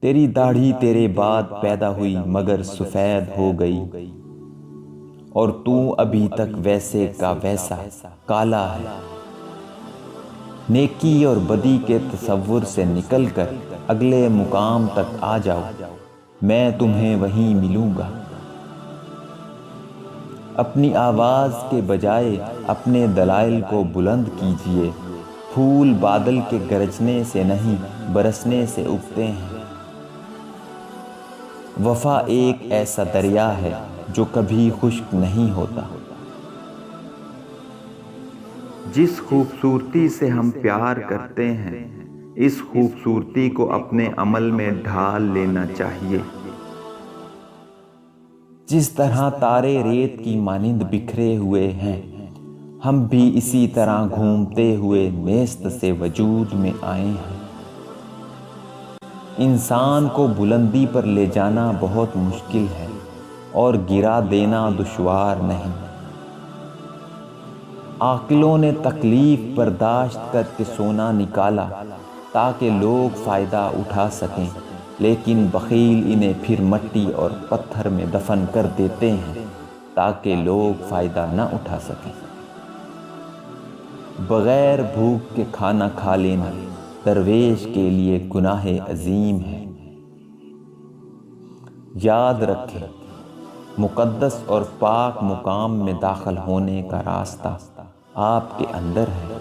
تیری داڑھی تیرے بعد پیدا ہوئی مگر سفید ہو گئی، اور تو ابھی تک ویسے کا ویسا کالا ہے۔ نیکی اور بدی کے تصور سے نکل کر اگلے مقام تک آ جاؤ، میں تمہیں وہیں ملوں گا۔ اپنی آواز کے بجائے اپنے دلائل کو بلند کیجیے، پھول بادل کے گرجنے سے نہیں برسنے سے اگتے ہیں۔ وفا ایک ایسا دریا ہے جو کبھی خشک نہیں ہوتا۔ جس خوبصورتی سے ہم پیار کرتے ہیں، اس خوبصورتی کو اپنے عمل میں ڈھال لینا چاہیے۔ جس طرح تارے ریت کی مانند بکھرے ہوئے ہیں، ہم بھی اسی طرح گھومتے ہوئے نیست سے وجود میں آئے ہیں۔ انسان کو بلندی پر لے جانا بہت مشکل ہے اور گرا دینا دشوار نہیں۔ عاقلوں نے تکلیف برداشت کر کے سونا نکالا تاکہ لوگ فائدہ اٹھا سکیں، لیکن بخیل انہیں پھر مٹی اور پتھر میں دفن کر دیتے ہیں تاکہ لوگ فائدہ نہ اٹھا سکیں۔ بغیر بھوک کے کھانا کھا لینا درویش کے لیے گناہ عظیم ہے۔ یاد رکھیں، مقدس اور پاک مقام میں داخل ہونے کا راستہ آپ کے اندر ہے۔